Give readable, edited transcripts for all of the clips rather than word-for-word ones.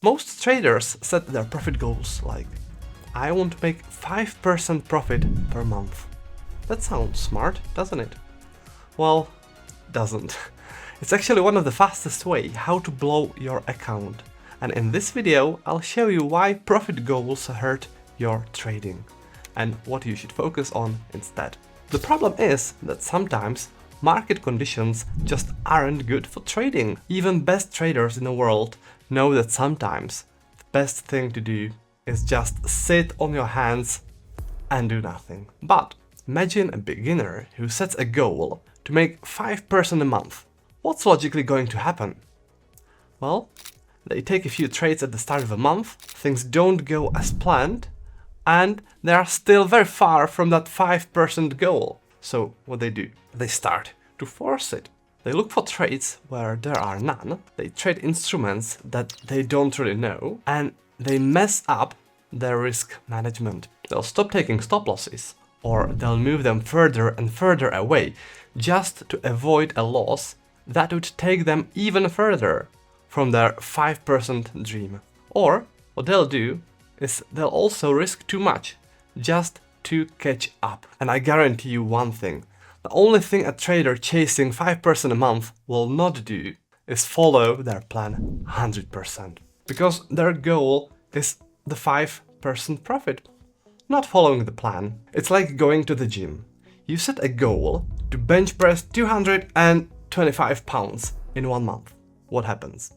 Most traders set their profit goals like, I want to make 5% profit per month. That sounds smart, doesn't it? Well, doesn't. It's actually one of the fastest way how to blow your account. And in this video, I'll show you why profit goals hurt your trading and what you should focus on instead. The problem is that sometimes market conditions just aren't good for trading. Even best traders in the world know that sometimes the best thing to do is just sit on your hands and do nothing. But imagine a beginner who sets a goal to make 5% a month. What's logically going to happen? Well, they take a few trades at the start of a month, things don't go as planned, and they are still very far from that 5% goal. So what they do? They start to force it. They look for trades where there are none, they trade instruments that they don't really know, and they mess up their risk management. They'll stop taking stop losses, or they'll move them further and further away, just to avoid a loss that would take them even further from their 5% dream. Or what they'll do is they'll also risk too much just to catch up. And I guarantee you one thing, the only thing a trader chasing 5% a month will not do is follow their plan 100%. Because their goal is the 5% profit, not following the plan. It's like going to the gym. You set a goal to bench press 225 pounds in 1 month. What happens?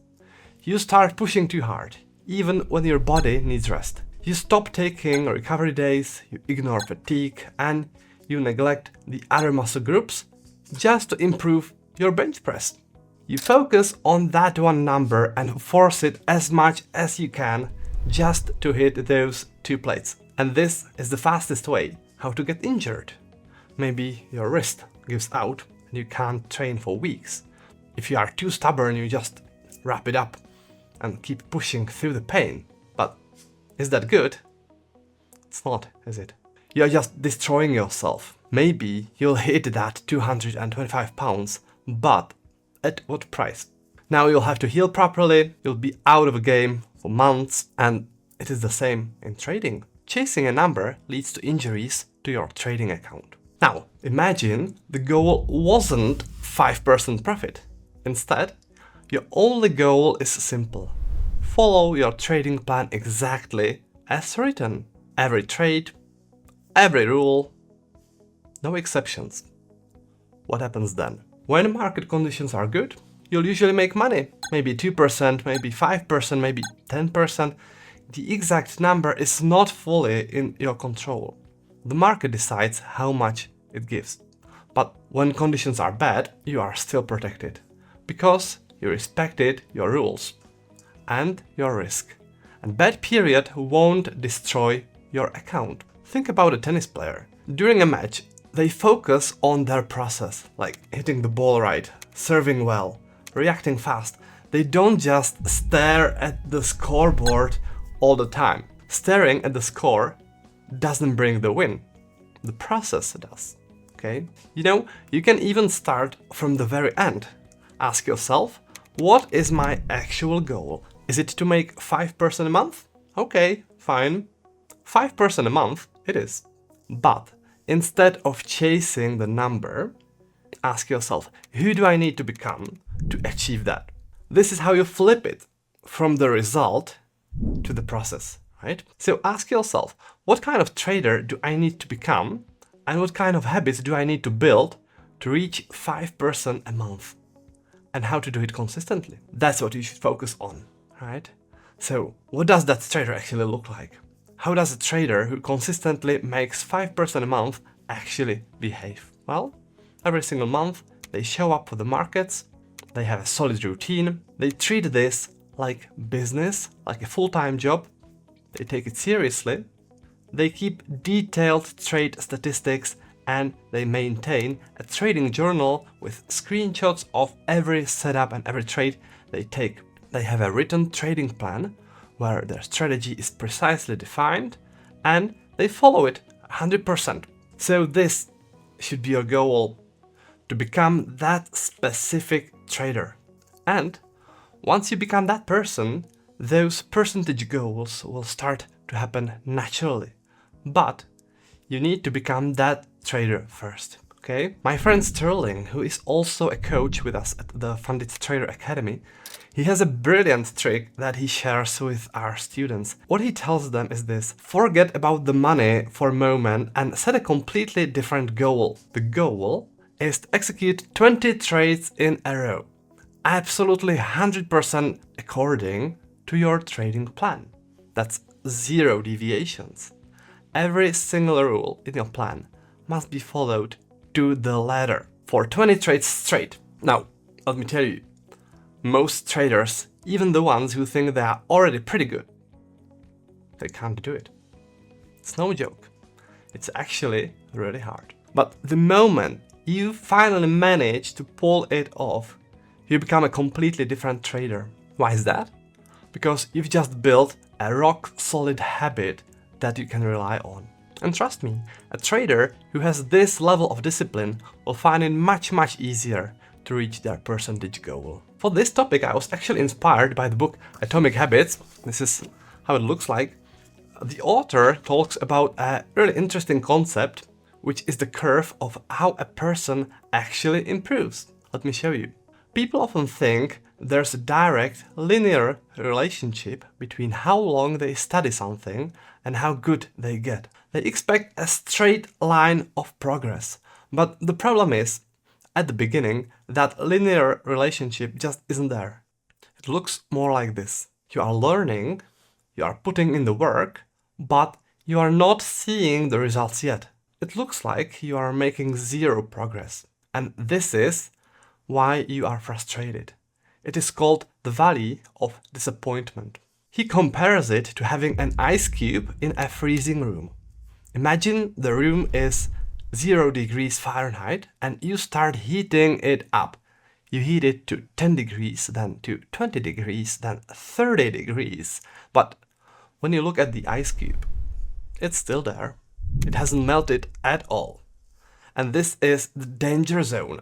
You start pushing too hard, even when your body needs rest. You stop taking recovery days, you ignore fatigue, and you neglect the other muscle groups just to improve your bench press. You focus on that one number and force it as much as you can just to hit those 2 plates. And this is the fastest way how to get injured. Maybe your wrist gives out and you can't train for weeks. If you are too stubborn, you just wrap it up and keep pushing through the pain. But is that good? It's not, is it? You're just destroying yourself. Maybe you'll hit that 225 pounds, but at what price? Now you'll have to heal properly, you'll be out of a game for months, and it is the same in trading. Chasing a number leads to injuries to your trading account. Now, imagine the goal wasn't 5% profit. Instead, your only goal is simple. Follow your trading plan exactly as written. Every trade, every rule, no exceptions. What happens then? When market conditions are good, you'll usually make money. Maybe 2%, maybe 5%, maybe 10%. The exact number is not fully in your control. The market decides how much it gives. But when conditions are bad, you are still protected because you respected your rules and your risk. And bad period won't destroy your account. Think about a tennis player. During a match, they focus on their process, like hitting the ball right, serving well, reacting fast. They don't just stare at the scoreboard all the time. Staring at the score doesn't bring the win. The process does. Okay? You know, you can even start from the very end. Ask yourself, what is my actual goal? Is it to make 5% a month? Okay, fine. 5% a month, it is. But instead of chasing the number, ask yourself, who do I need to become to achieve that? This is how you flip it from the result to the process, right? So ask yourself, what kind of trader do I need to become? And what kind of habits do I need to build to reach 5% a month? And how to do it consistently? That's what you should focus on, right? So what does that trader actually look like? How does a trader who consistently makes 5% a month actually behave? Well, every single month they show up for the markets, they have a solid routine, they treat this like business, like a full-time job, they take it seriously, they keep detailed trade statistics, and they maintain a trading journal with screenshots of every setup and every trade they take. They have a written trading plan where their strategy is precisely defined and they follow it 100%. So this should be your goal, to become that specific trader. And once you become that person, those percentage goals will start to happen naturally. But you need to become that trader first, okay? My friend Sterling, who is also a coach with us at the Funded Trader Academy, he has a brilliant trick that he shares with our students. What he tells them is this: forget about the money for a moment and set a completely different goal. The goal is to execute 20 trades in a row, absolutely 100% according to your trading plan. That's 0 deviations. Every single rule in your plan must be followed to the letter for 20 trades straight. Now, let me tell you, most traders, even the ones who think they are already pretty good, they can't do it. It's no joke. It's actually really hard. But the moment you finally manage to pull it off, you become a completely different trader. Why is that? Because you've just built a rock-solid habit that you can rely on. And trust me, a trader who has this level of discipline will find it much easier to reach their percentage goal. For this topic, I was actually inspired by the book Atomic Habits. This is how it looks like. The author talks about a really interesting concept, which is the curve of how a person actually improves. Let me show you. People often think there's a direct, linear relationship between how long they study something and how good they get. They expect a straight line of progress. But the problem is, at the beginning, that linear relationship just isn't there. It looks more like this. You are learning, you are putting in the work, but you are not seeing the results yet. It looks like you are making 0 progress. And this is why you are frustrated. It is called the valley of disappointment. He compares it to having an ice cube in a freezing room. Imagine the room is 0 degrees Fahrenheit and you start heating it up. You heat it to 10 degrees, then to 20 degrees, then 30 degrees. But when you look at the ice cube, it's still there. It hasn't melted at all. And this is the danger zone.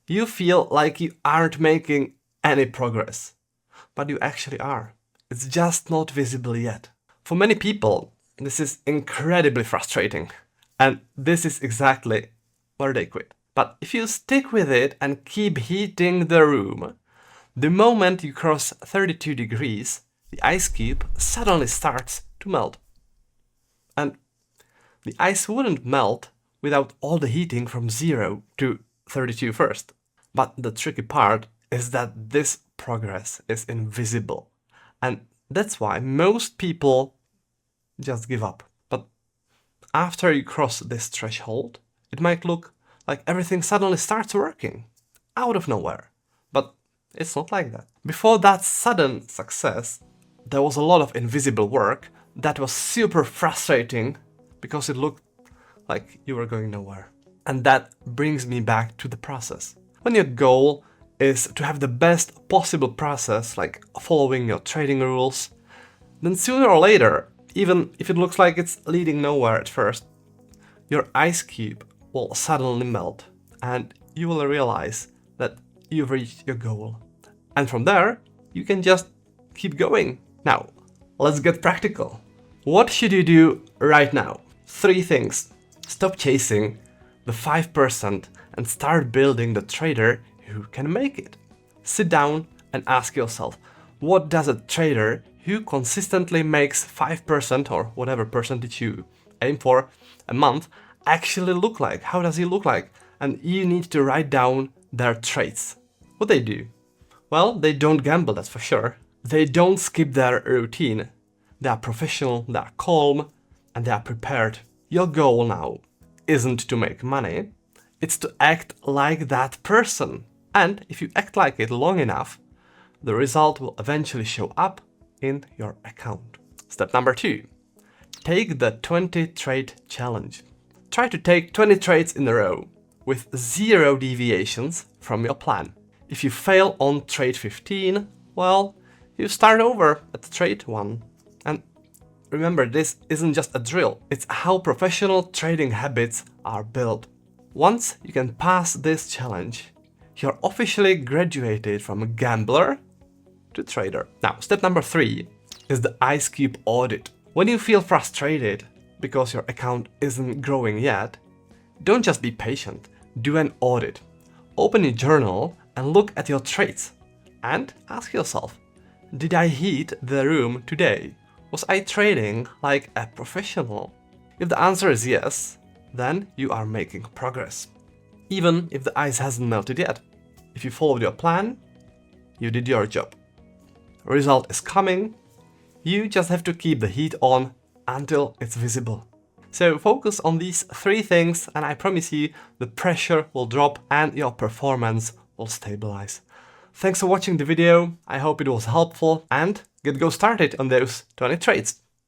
You feel like you aren't making any progress, but you actually are. It's just not visible yet. For many people, this is incredibly frustrating, and this is exactly where they quit. But if you stick with it and keep heating the room, the moment you cross 32 degrees, the ice cube suddenly starts to melt. And the ice wouldn't melt without all the heating from 0 to 32 first. But the tricky part is that this progress is invisible. And that's why most people just give up. But after you cross this threshold, it might look like everything suddenly starts working out of nowhere. But it's not like that. Before that sudden success, there was a lot of invisible work that was super frustrating because it looked like you were going nowhere. And that brings me back to the process. When your goal is to have the best possible process, like following your trading rules, then sooner or later, even if it looks like it's leading nowhere at first, your ice cube will suddenly melt and you will realize that you've reached your goal. And from there, you can just keep going. Now, let's get practical. What should you do right now? 3 things. Stop chasing the 5% and start building the trader who can make it. Sit down and ask yourself, what does a trader who consistently makes 5% or whatever percentage you aim for a month actually look like? How does he look like? And you need to write down their traits. What they do? Well, they don't gamble, that's for sure. They don't skip their routine. They are professional, they are calm, and they are prepared. Your goal now isn't to make money, it's to act like that person. And if you act like it long enough, the result will eventually show up in your account. Step number 2. Take the 20 trade challenge. Try to take 20 trades in a row with 0 deviations from your plan. If you fail on trade 15, well, you start over at trade 1. And remember, this isn't just a drill, it's how professional trading habits are built. Once you can pass this challenge, you're officially graduated from a gambler to trader. Now, step number 3 is the ice cube audit. When you feel frustrated because your account isn't growing yet, don't just be patient, do an audit. Open your journal and look at your trades and ask yourself, did I heat the room today? Was I trading like a professional? If the answer is yes, then you are making progress, even if the ice hasn't melted yet. If you followed your plan, you did your job. Result is coming, you just have to keep the heat on until it's visible. So focus on these 3 things and I promise you the pressure will drop and your performance will stabilize. Thanks for watching the video, I hope it was helpful and go started on those 20 trades.